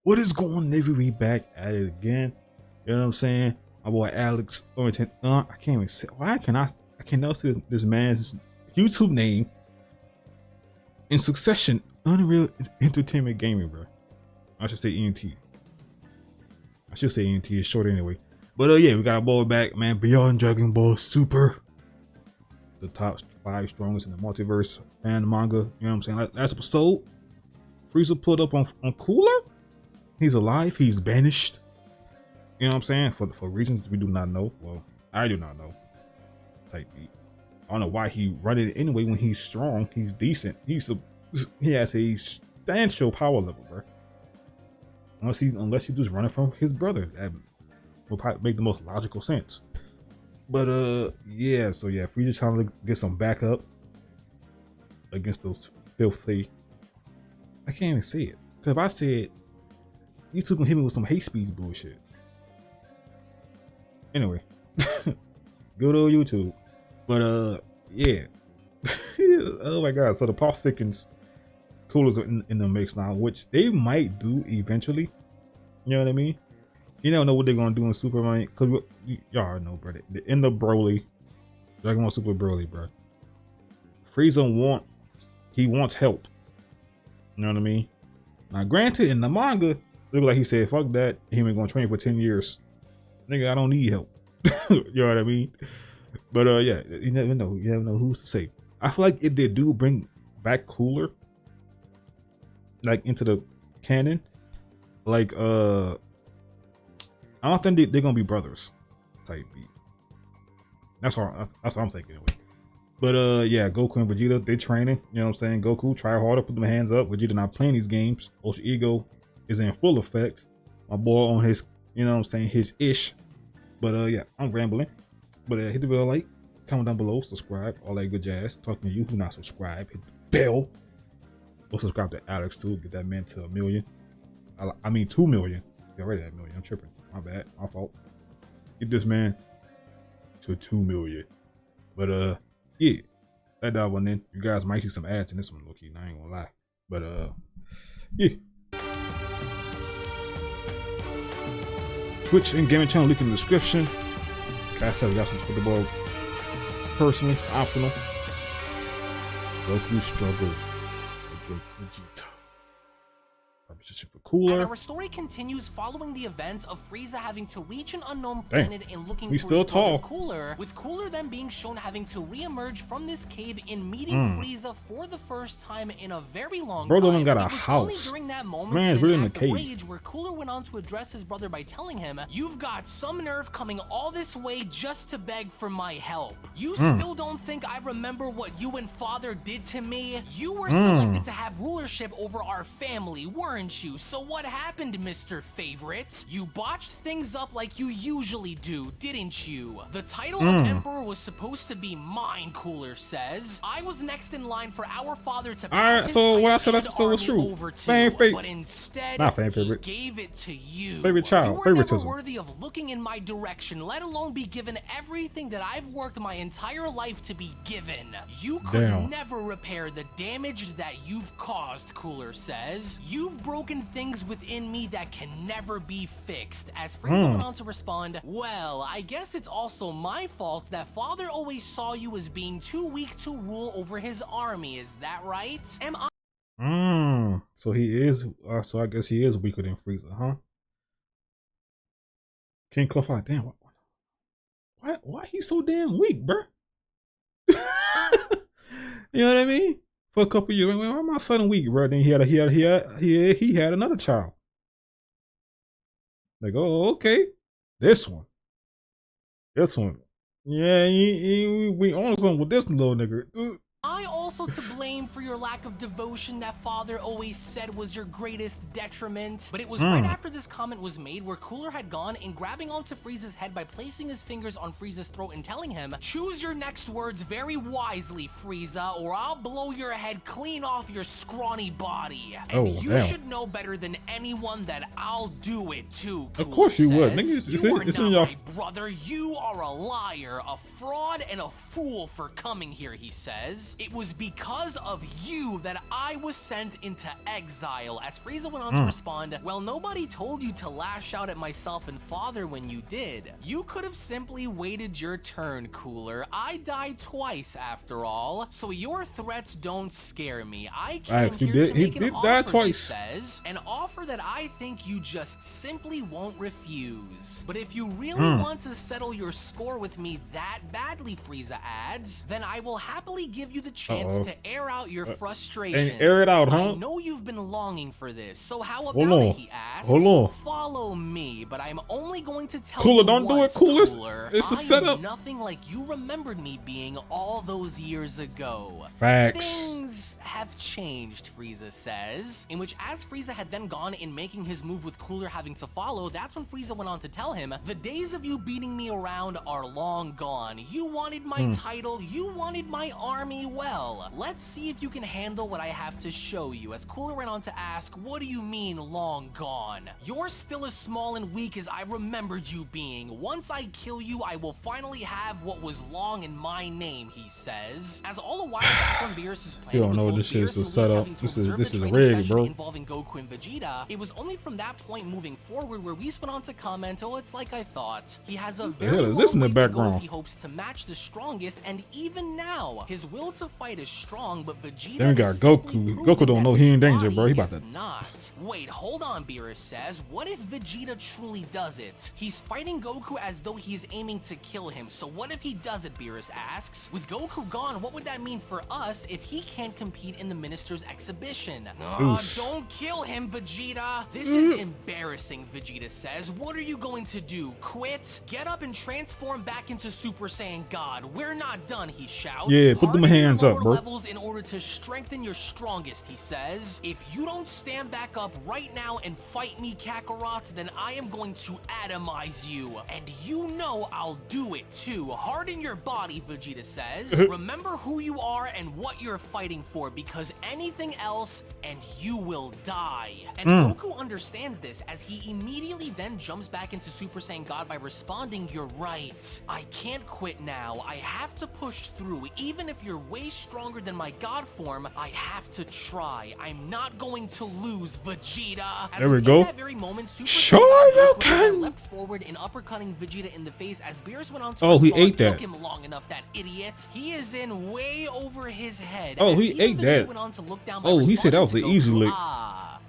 What is going on, Navy? We back at it again. You know what I'm saying? My boy Alex. I can't even say. Why can I cannot see this man's YouTube name in succession. Unreal Entertainment Gaming, bro. I should say ENT. I should say ENT. It's short anyway. But yeah, we got a boy back, man. Beyond Dragon Ball Super, the top 5 strongest in the multiverse and manga. You know what I'm saying? Last episode, Frieza pulled up on Cooler. He's alive. He's banished. You know what I'm saying? For reasons we do not know. Well, I do not know. Type beat. I don't know why he run it anyway when he's strong. He's decent. He has a substantial power level, bro. Unless he just running from his brother. That would probably make the most logical sense. But yeah, so yeah, Frieza trying to get some backup against those filthy. I can't even say it. Cause if I said YouTube gonna hit me with some hate speech bullshit. Anyway, good old YouTube. But yeah. Oh my god. So the plot thickens. Coolers are in the mix now, which they might do eventually. You know what I mean? You don't know what they're gonna do in Super, man. Cause y'all know, bro. The end of Broly, Dragon Ball Super Broly, bro. Frieza wants help. You know what I mean? Now, granted, in the manga, look like he said, "Fuck that." He been going to train for 10 years. Nigga, I don't need help. You know what I mean? But yeah, you never know. You never know who's to say. I feel like if they do bring back Cooler, like into the canon, like I don't think they're gonna be brothers type beat. That's what I'm thinking anyway. But yeah, Goku and Vegeta, they training. You know what I'm saying? Goku try harder, put them hands up. Vegeta not playing these games. Ultra Ego is in full effect. My boy on his, you know what I'm saying, his ish. But yeah, I'm rambling. But hit the bell, like, comment down below, subscribe, all that good jazz. Talking to you who not subscribed, hit the bell. Go subscribe to Alex too. Get that man to 1 million. I mean 2 million. Get ready at 1 million. I'm tripping. My bad. My fault. Get this man to 2 million. But yeah, that one then. You guys might see some ads in this one, low-key. I ain't gonna lie. But yeah. Twitch and gaming channel link in the description. Guys, we got some football. Personally, optional. Goku struggle against Vegeta. For Cooler. As our story continues following the events of Frieza having to reach an unknown planet and looking for still tall. Cooler, with Cooler then being shown having to re-emerge from this cave in meeting Frieza for the first time in a very long time. Bro, got a house. During that moment, man's really in the cave. Rage, where Cooler went on to address his brother by telling him, "You've got some nerve coming all this way just to beg for my help. You still don't think I remember what you and father did to me? You were selected to have rulership over our family, weren't you? So what happened, Mr. Favorite? You botched things up like you usually do, didn't you? The title of Emperor was supposed to be mine," Cooler says. "I was next in line for our father to pass his so what I said title was true. over to, but instead he gave it to you. Favorite child, you were favoritism. never worthy of looking in my direction, let alone be given everything that I've worked my entire life to be given. You could never repair the damage that you've caused," Cooler says. "You've broken things within me that can never be fixed." As Frieza went on to respond, "Well, I guess it's also my fault that father always saw you as being too weak to rule over his army, is that right? Am I?" So he is, so I guess he is weaker than Frieza, huh? King Kofi, damn, why he's so damn weak, bruh? You know what I mean? For a couple years, why my son weak, bro? Then he had another child. Like, oh, okay, this one. Yeah, we on something with this little nigga. I also to blame for your lack of devotion that father always said was your greatest detriment. But it was right after this comment was made where Cooler had gone and grabbing onto Frieza's head by placing his fingers on Frieza's throat and telling him, "Choose your next words very wisely, Frieza, or I'll blow your head clean off your scrawny body. And you should know better than anyone that I'll do it too." Cooler of course you would. says. Nigga, it's in your your brother. You are a liar, a fraud, and a fool for coming here, he says. "It was because of you that I was sent into exile. As Frieza went on to respond, well, nobody told you to lash out at myself and father when you did. You could have simply waited your turn, Cooler. I died twice after all, so your threats don't scare me. I came here to make an offer, he says, an offer that I think you just simply won't refuse. But if you really want to settle your score with me that badly, Frieza adds, then I will happily give you the chance to air out your frustrations. And air it out, huh? I know you've been longing for this, so how about it, he asks. Follow me, but I'm only going to tell you don't once, do it, Cooler. It's a setup. I'm nothing like you remembered me being all those years ago. Facts. Things have changed, Frieza says, in which as Frieza had then gone in making his move with Cooler having to follow, that's when Frieza went on to tell him, the days of you beating me around are long gone. You wanted my title, you wanted my army, well, let's see if you can handle what I have to show you. As Cooler went on to ask, what do you mean long gone? You're still as small and weak as I remembered you being. Once I kill you, I will finally have what was long in my name, he says. As all the while back when Beerus is planning, you don't know this shit is a setup. This is a rig, bro. Involving Goku and Vegeta, it was only from that point moving forward where Whis went on to comment, oh, it's like I thought. He has a very long way to go if he hopes to match the strongest, and even now, his will to fight is strong, but Vegeta then we got Goku. Goku don't know he in danger, bro. He about to not. Wait, hold on, Beerus says. What if Vegeta truly does it? He's fighting Goku as though he's aiming to kill him, so what if he does it, Beerus asks. With Goku gone, what would that mean for us if he can't compete in the Minister's exhibition? Don't kill him, Vegeta. This is embarrassing, Vegeta says. What are you going to do? Quit? Get up and transform back into Super Saiyan God. We're not done, he shouts. Yeah, put them hands up, bro. Levels in order to strengthen your strongest, he says. If you don't stand back up right now and fight me, Kakarot, then I am going to atomize you. And you know I'll do it too. Harden your body, Vegeta says. Remember who you are and what you're fighting for, because anything else and you will die. And Goku understands this as he immediately then jumps back into Super Saiyan God by responding, you're right. I can't quit now. I have to push through. Even if you're way stronger than my God form, I have to try. I'm not going to lose, Vegeta. As there we go. In that very moment, Super sure you can. Leapt forward and uppercutting Vegeta in the face as Beerus went on to he ate that. Took him long enough, that idiot. He is in way over his head. He ate that. Went on to look down he said that was an easy lick.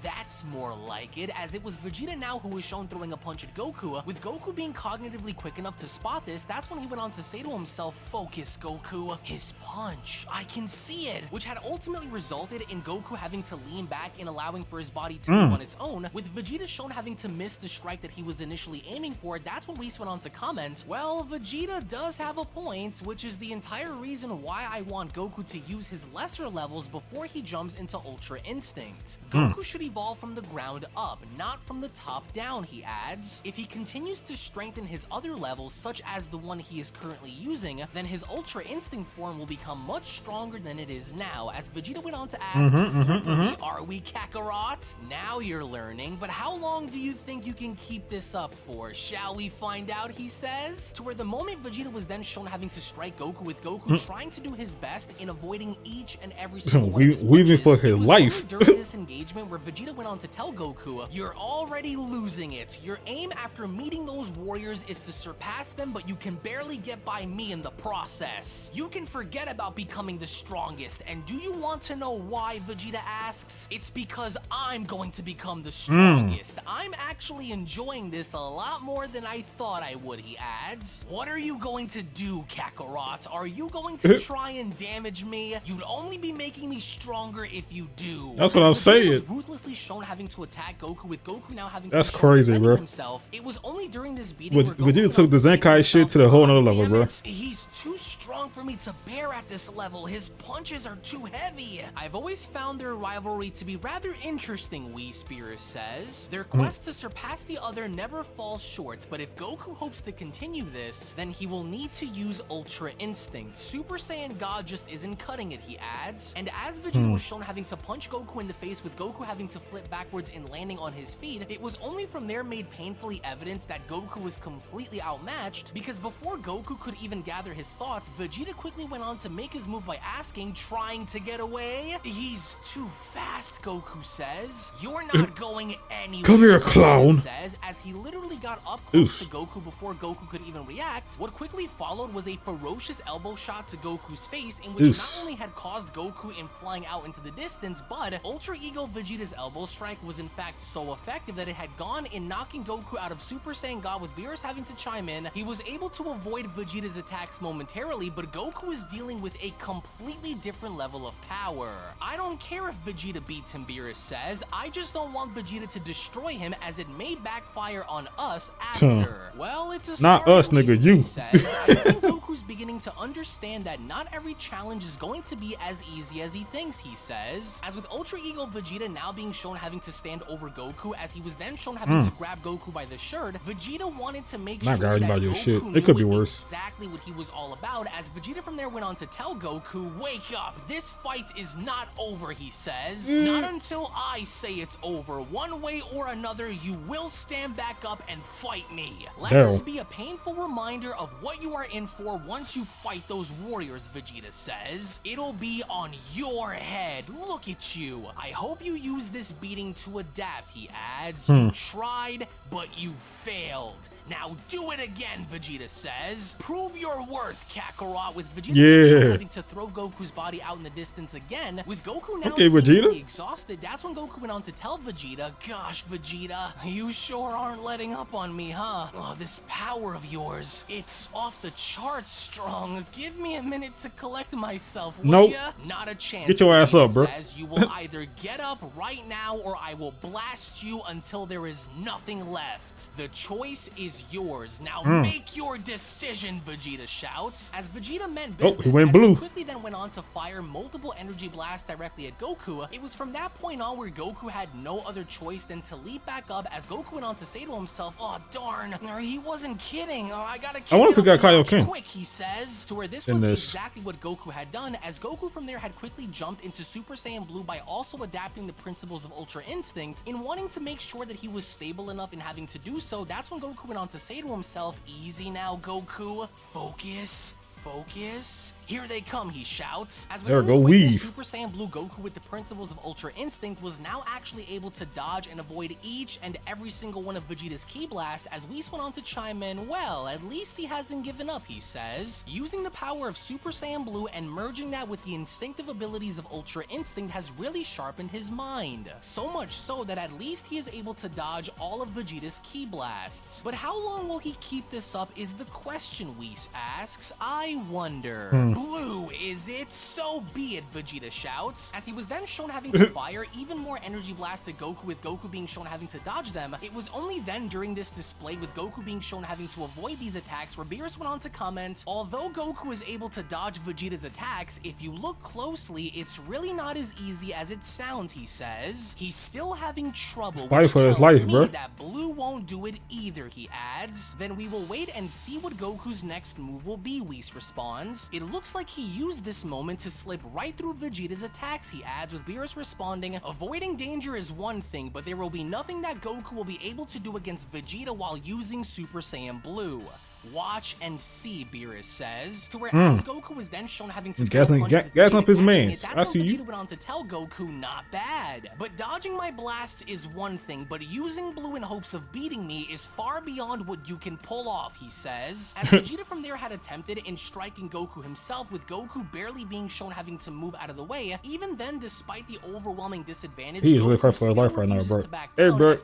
That's more like it, as it was Vegeta now who was shown throwing a punch at Goku. With Goku being cognitively quick enough to spot this, that's when he went on to say to himself, focus, Goku. His punch, I can see it, which had ultimately resulted in Goku having to lean back and allowing for his body to move on its own. With Vegeta shown having to miss the strike that he was initially aiming for, that's when Whis went on to comment, well, Vegeta does have a point, which is the entire reason why I want Goku to use his lesser levels before he jumps into Ultra Instinct. Goku should evolve from the ground up, not from the top down, he adds. If he continues to strengthen his other levels, such as the one he is currently using, then his Ultra Instinct form will become much stronger than it is now. As Vegeta went on to ask, are we, Kakarot? Now you're learning, but how long do you think you can keep this up for? Shall we find out, he says? To where the moment Vegeta was then shown having to strike Goku, with Goku trying to do his best in avoiding each and every single one of his weaving for his it was life. During this engagement where Vegeta went on to tell Goku, you're already losing it. Your aim after meeting those warriors is to surpass them, but you can barely get by me in the process. You can forget about becoming the strongest, and do you want to know why, Vegeta asks? It's because I'm going to become the strongest. I'm actually enjoying this a lot more than I thought I would, he adds. What are you going to do, Kakarot? Are you going to try and damage me? You'd only be making me stronger if you do. That's what I'm saying. Ruthlessly shown having to attack Goku, with Goku now having that's to crazy, bro. Himself. It was only during this beating where Vegeta took the Zenkai shit to the whole nother level, bro. He's too strong for me to bear at this level. His punches are too heavy. I've always found their rivalry to be rather interesting, Whis says. Their quest to surpass the other never falls short, but if Goku hopes to continue this, then he will need to use Ultra Instinct. Super Saiyan God just isn't cutting it, he adds. And as Vegeta was shown having to punch Goku in the face, with Goku having to flip backwards and landing on his feet, it was only from there made painfully evidence that Goku was completely outmatched, because before Goku could even gather his thoughts, Vegeta quickly went on to make his move by asking, trying to get away. He's too fast, Goku says. You're not going anywhere. Come here, clown. Says, as he literally got up close to Goku before Goku could even react. What quickly followed was a ferocious elbow shot to Goku's face, in which not only had caused Goku in flying out into the distance, but Ultra Ego Vegeta's elbow strike was in fact so effective that it had gone in knocking Goku out of Super Saiyan God, with Beerus having to chime in. He was able to avoid Vegeta's attacks momentarily, but Goku is dealing with a completely different level of power. I don't care if Vegeta beats him, Beerus says. I just don't want Vegeta to destroy him, as it may backfire on us after. Well, it's a not us, nigga, you. Says. I think Goku's beginning to understand that not every challenge is going to be as easy as he thinks, he says. As with Ultra Ego Vegeta now being shown having to stand over Goku, as he was then shown having to grab Goku by the shirt, Vegeta wanted to make sure that Goku knew it could be worse. Exactly what he was all about, as Vegeta from there went on to tell Goku, wake up, this fight is not over, he says. Not until I say it's over. One way or another, you will stand back up and fight me. Let this be a painful reminder of what you are in for once you fight those warriors, Vegeta says. It'll be on your head. Look at you. I hope you use this beating to adapt, he adds. You tried, but you failed. Now do it again, Vegeta says. Prove your worth, Kakarot, with Vegeta having to throw Goku's body out in the distance again. With Goku now seemingly exhausted, that's when Goku went on to tell Vegeta, gosh, Vegeta, you sure aren't letting up on me, huh? Oh, this power of yours, it's off the charts strong. Give me a minute to collect myself, will ya? Not a chance. Get your ass up, bro. Says you will either get up right now or I will blast you until there is nothing left. The choice is yours. Now make your decision, Vegeta shouts. As Vegeta meant business, he went blue. He quickly then went on to fire multiple energy blasts directly at Goku. It was from that point on where Goku had no other choice than to leap back up, as Goku went on to say to himself, oh darn, he wasn't kidding. I gotta keep I forgot Kaioken quick, he says. To where this was exactly what Goku had done, as Goku from there had quickly jumped into Super Saiyan Blue by also adapting the principles of Ultra Instinct. In wanting to make sure that he was stable enough in having to do so, that's when Goku went on to say to himself, easy now, Goku, focus. Focus. Here they come, he shouts. As we witness, Super Saiyan Blue Goku with the principles of Ultra Instinct was now actually able to dodge and avoid each and every single one of Vegeta's Ki Blasts, as Whis went on to chime in, well, at least he hasn't given up, he says. Using the power of Super Saiyan Blue and merging that with the instinctive abilities of Ultra Instinct has really sharpened his mind. So much so that at least he is able to dodge all of Vegeta's Ki Blasts. But how long will he keep this up is the question, Whis asks. I wonder. Blue, is it? So be it, Vegeta shouts. As he was then shown having to fire even more energy blasts at Goku, with Goku being shown having to dodge them. It was only then during this display, with Goku being shown having to avoid these attacks, where Beerus went on to comment, although Goku is able to dodge Vegeta's attacks, if you look closely, it's really not as easy as it sounds, he says. He's still having trouble, fight for his life, bro. That Blue won't do it either, he adds. Then we will wait and see what Goku's next move will be, Whis responds. It looks like he used this moment to slip right through Vegeta's attacks, he adds, with Beerus responding, avoiding danger is one thing, but there will be nothing that Goku will be able to do against Vegeta while using Super Saiyan Blue. Watch and see, Beerus says. To where as Goku was then shown having to gassing up his mans. I see you. Vegeta went on to tell Goku, not bad. But dodging my blasts is one thing, but using Blue in hopes of beating me is far beyond what you can pull off, he says. As Vegeta from there had attempted in striking Goku himself, with Goku barely being shown having to move out of the way. Even then, despite the overwhelming disadvantage, he is really fighting for his life right now, bro. Hey, bro,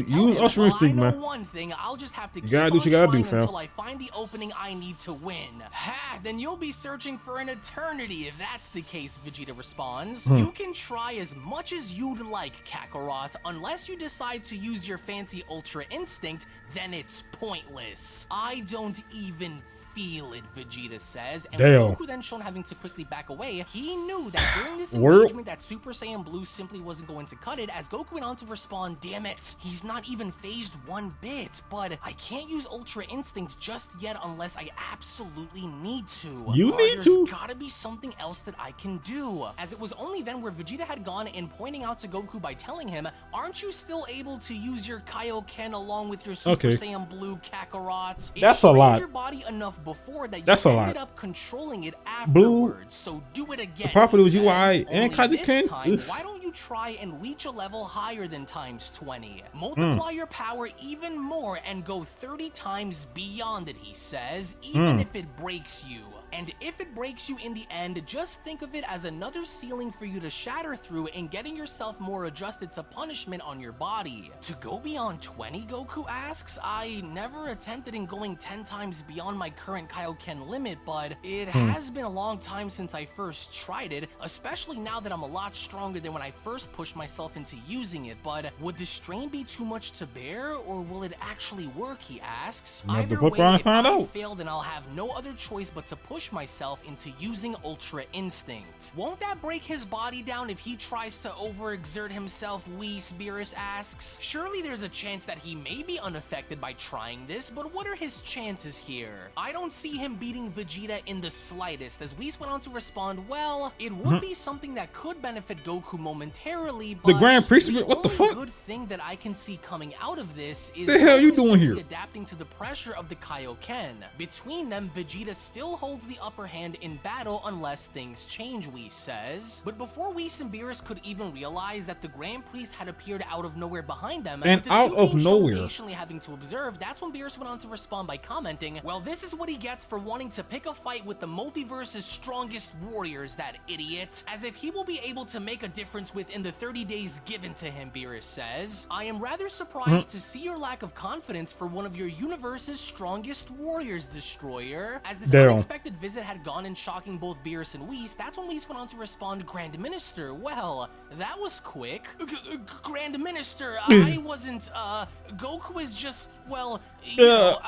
you Ultra Instinct, man. One thing, I'll just have to you gotta do what you gotta do, fam. Find the opening I need to win. Ha! Then you'll be searching for an eternity if that's the case, Vegeta responds. You can try as much as you'd like, Kakarot. Unless you decide to use your fancy Ultra Instinct, then it's pointless. I don't even feel it, Vegeta says. And with Goku then shown having to quickly back away, he knew that during this engagement that Super Saiyan Blue simply wasn't going to cut it, as Goku went on to respond, damn it, he's not even phased one bit, but I can't use Ultra Instinct just yet unless I absolutely need to. You need to. There's gotta be something else that I can do. As it was only then where Vegeta had gone and pointing out to Goku by telling him, aren't you still able to use your Kaioken along with your Super Saiyan Blue Kakarot? That's a lot. Your body enough before that That's you a ended lot. up controlling it afterwards. So do it again. The property was UI and Kaioken. Why don't you try and reach a level higher than times 20? Multiply your power even more and go 30 times beyond it, he says, even if it breaks you. And if it breaks you in the end, just think of it as another ceiling for you to shatter through and getting yourself more adjusted to punishment on your body. To go beyond 20, Goku asks? I never attempted in going 10 times beyond my current Kaioken limit, but it has been a long time since I first tried it, especially now that I'm a lot stronger than when I first pushed myself into using it. But would the strain be too much to bear, or will it actually work, he asks. Either way, if I fail, then I'll have no other choice but to push myself into using Ultra Instinct. Won't that break his body down if he tries to overexert himself, Whis, Beerus asks. Surely there's a chance that he may be unaffected by trying this, but what are his chances here? I don't see him beating Vegeta in the slightest, as Whis went on to respond, well, it would be something that could benefit Goku momentarily, but the Grand Priest, what the fuck? Good thing that I can see coming out of this is the hell you doing here? Adapting to the pressure of the Kaioken. Between them, Vegeta still holds the upper hand in battle unless things change, Whis says. But before Whis and Beerus could even realize that the Grand Priest had appeared out of nowhere behind them, and out of nowhere, patiently having to observe, that's when Beerus went on to respond by commenting, well, this is what he gets for wanting to pick a fight with the multiverse's strongest warriors, that idiot. As if he will be able to make a difference within the 30 days given to him, Beerus says. I am rather surprised to see your lack of confidence for one of your universe's strongest warriors, Destroyer. As this unexpected visit had gone in, shocking both Beerus and Whis, that's when Whis went on to respond, Grand Minister, well, that was quick. Grand Minister, I wasn't, Goku is just, well, you know,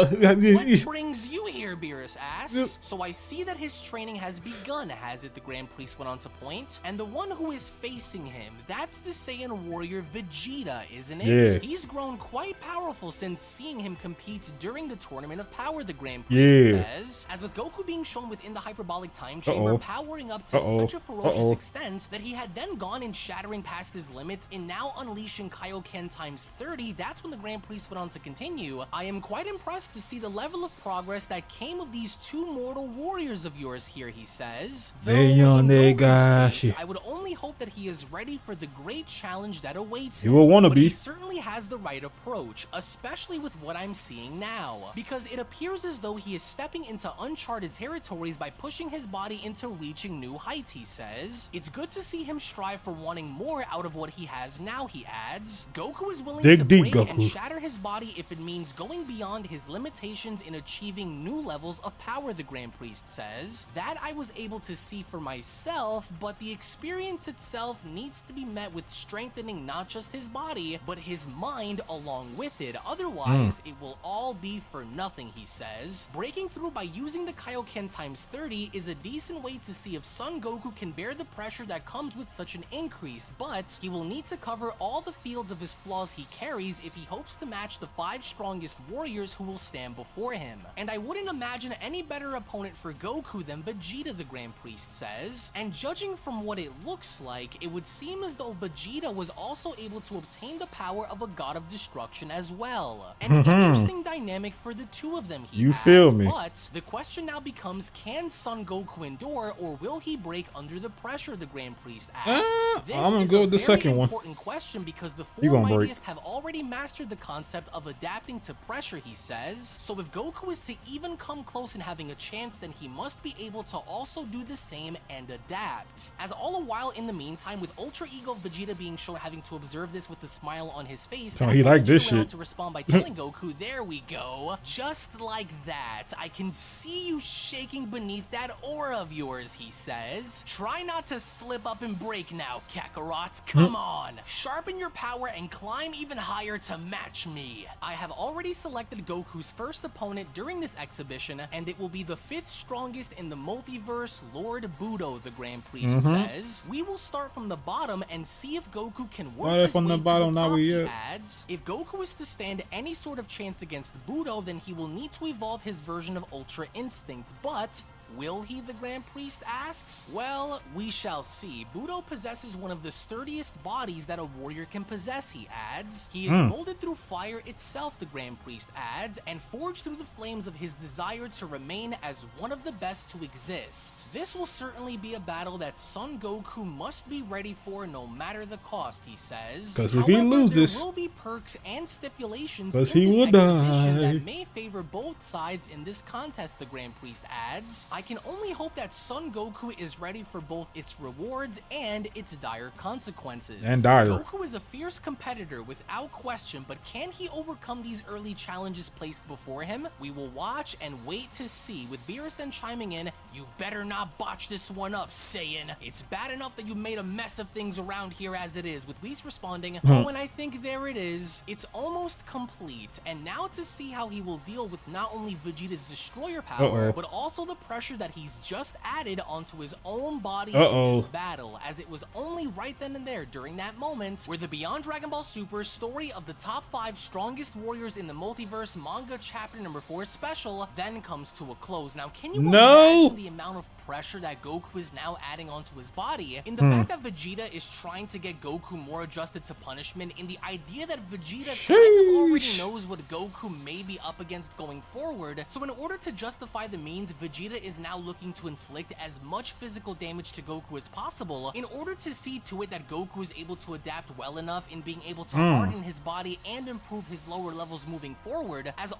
what brings you here, Beerus asks. So I see that his training has begun, has it, the Grand Priest went on to point. And the one who is facing him, that's the Saiyan warrior Vegeta, isn't it? Yeah. He's grown quite powerful since seeing him compete during the Tournament of Power, the Grand Priest says. As with Goku being shown within the hyperbolic time chamber, powering up to such a ferocious extent that he had then gone in shattering past his limits and now unleashing Kaioken times 30, that's when the Grand Priest went on to continue. I am quite impressed to see the level of progress that came of these two mortal warriors of yours here, he says. I would only hope that he is ready for the great challenge that awaits him. He certainly has the right approach, especially with what I'm seeing now, because it appears as though he is stepping into uncharted territories by pushing his body into reaching new heights, he says. It's good to see him strive for wanting more out of what he has now, he adds. Goku is willing to break and shatter his body if it means going beyond his limitations in achieving new levels of power, the Grand Priest says. That I was able to see for myself, but the experience itself needs to be met with strengthening not just his body, but his mind along with it. Otherwise, it will all be for nothing, he says. Breaking through by using the Kaioken times 30 is a decent way to see if Son Goku can bear the pressure that comes with such an increase, but he will need to cover all the fields of his flaws he carries if he hopes to match the 5 strongest warriors who will stand before him. And I wouldn't imagine any better opponent for Goku than Vegeta, the Grand Priest says. And judging from what it looks like, it would seem as though Vegeta was also able to obtain the power of a god of destruction as well. An interesting dynamic for the two of them, he adds, feel me? But the question now becomes, can Son Goku endure, or will he break under the pressure, the Grand Priest asks. I'm gonna go with the second one. Important question, because the 4 mightiest have already mastered the concept of adapting to pressure, he says. So if Goku is to even come close in having a chance, then he must be able to also do the same and adapt. As all the while in the meantime, with Ultra Ego Vegeta being shown having to observe this with a smile on his face, so he liked this shit. To respond by telling Goku, there we go, just like that. I can see you shaking beneath that aura of yours, he says. Try not to slip up and break now, Kakarot. Come on. Sharpen your power and climb even higher to match me. I have already selected Goku's first opponent during this exhibition, and it will be the 5th strongest in the multiverse, Lord Budo, the Grand Priest says. We will start from the bottom and see if Goku can work his way to the top, he adds. If Goku is to stand any sort of chance against Budo, then he will need to evolve his version of Ultra Instinct, but will he, the Grand Priest asks? Well, we shall see. Budo possesses one of the sturdiest bodies that a warrior can possess, he adds. He is molded through fire itself, the Grand Priest adds, and forged through the flames of his desire to remain as one of the best to exist. This will certainly be a battle that Son Goku must be ready for no matter the cost, he says. Because if he loses, there will be perks and stipulations in this exhibition that may favor both sides in this contest, the Grand Priest adds. I can only hope that Son Goku is ready for both its rewards and its dire consequences. Goku is a fierce competitor without question, but can he overcome these early challenges placed before him? We will watch and wait to see, with Beerus then chiming in, "You better not botch this one up, Saiyan. It's bad enough that you made a mess of things around here as it is," with Whis responding, "Oh, and I think there it is. It's almost complete, and now to see how he will deal with not only Vegeta's destroyer power, but also the pressure that he's just added onto his own body in this battle, as it was only right then and there during that moment where the Beyond Dragon Ball Super story of the top 5 strongest warriors in the multiverse manga chapter number 4 special then comes to a close. Now, can you imagine the amount of pressure that Goku is now adding onto his body, in the fact that Vegeta is trying to get Goku more adjusted to punishment, in the idea that Vegeta kind of already knows what Goku may be up against going forward, so in order to justify the means, Vegeta is now looking to inflict as much physical damage to Goku as possible in order to see to it that Goku is able to adapt well enough in being able to harden his body and improve his lower levels moving forward. So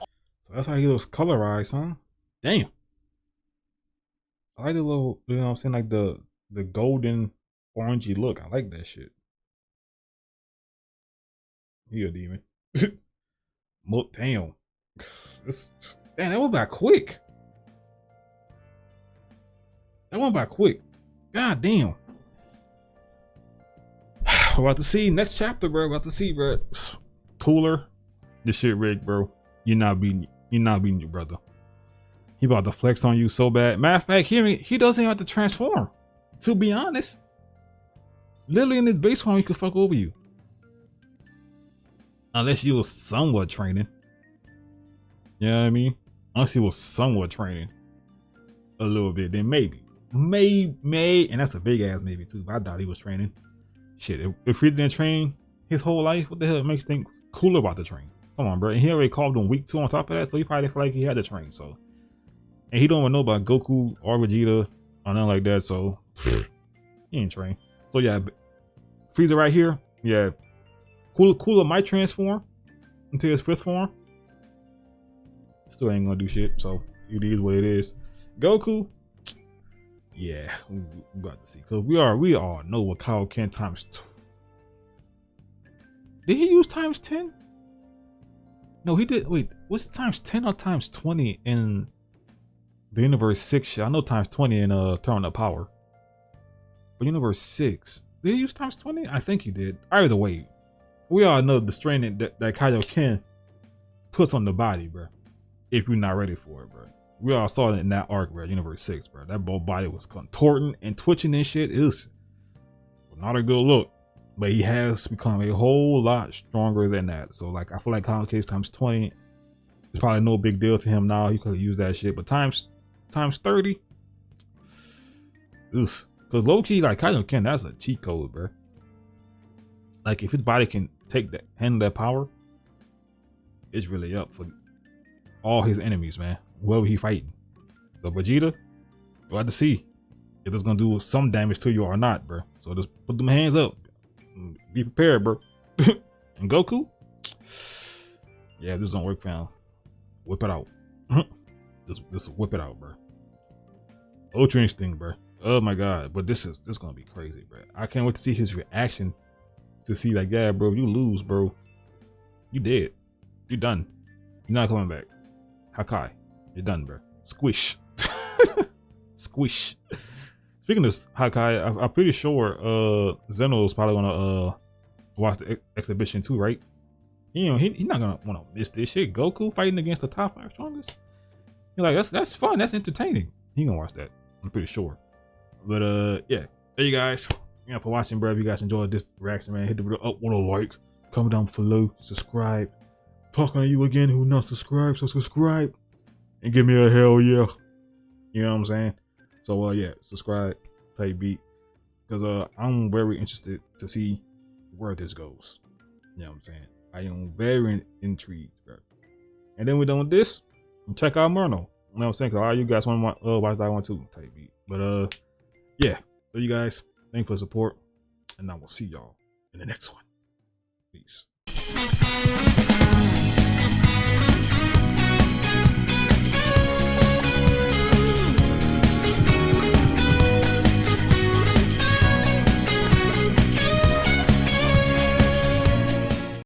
that's how he looks colorized, huh? Damn. I like the little, you know what I'm saying, like the golden orangey look. I like that shit. He a demon. Damn. Damn, that went by quick. That went by quick. God damn. We're about to see next chapter, bro. About to see, bro. Cooler. This shit rigged, bro. You're not beating your brother. He about to flex on you so bad. Matter of fact, he doesn't even have to transform. To be honest. Literally in his base form, he could fuck over you. Unless you was somewhat training. You know what I mean? Unless he was somewhat training. A little bit, then maybe. May, and that's a big ass maybe too. But I doubt he was training. Shit, if he didn't train his whole life, what the hell makes you think Cooler about to train? Come on, bro. And he already called him weak 2 on top of that, so he probably feel like he had to train. So, and he don't even know about Goku or Vegeta or nothing like that. So he ain't trained. So yeah, Frieza right here. Yeah, Cooler might transform into his 5th form. Still ain't gonna do shit. So it is what it is. Goku. Yeah, we about to see, because we all know what Kaioken times 2. Did he use times 10? No, he did. Wait, what's it, times 10 or times 20 in the Universe 6 shit? I know times 20 in Tournament of Power. But Universe 6, did he use times 20? I think he did. Either way, we all know the strain that Kaioken puts on the body, bro. If you're not ready for it, bro. We all saw it in that arc, bro. Universe 6, bro. That body was contorting and twitching and shit. It was not a good look. But he has become a whole lot stronger than that. So, like, I feel like Kaioken times 20 is probably no big deal to him now. He could use that shit. But times 30, because low-key, like, Kaioken, that's a cheat code, bro. Like, if his body can handle that power, it's really up for all his enemies, man. Whoever he fighting. So Vegeta, we'll have to see if it's gonna do some damage to you or not, bro. So just put them hands up. Be prepared, bro. And Goku, yeah, if this don't work, fam, whip it out. just whip it out, bro. Ultra Instinct, bro. Oh my god, but this gonna be crazy, bro. I can't wait to see his reaction. To see, like, yeah, bro, you lose, bro. You dead. You done. You're not coming back. Hakai, you're done, bro. Squish. Squish. Speaking of Hakai, I'm pretty sure Zeno's probably gonna watch the exhibition too, right? He's not gonna want to miss this shit. Goku fighting against the top 5 strongest. You're like, that's fun. That's entertaining. He gonna watch that. I'm pretty sure. But yeah. Hey you guys. Yeah, for watching, bro. If you guys enjoyed this reaction, man, hit the video up with a like. Comment down below. Subscribe. Talking to you again who not subscribed, so subscribe and give me a hell yeah. You know what I'm saying? So yeah, subscribe, type beat, because I'm very interested to see where this goes. You know what I'm saying? I am very intrigued, bro. And then we're done with this. Check out Murno. You know what I'm saying? Cause all you guys want to watch that one too, type beat. But yeah. So you guys, thanks for the support, and I will see y'all in the next one. Peace.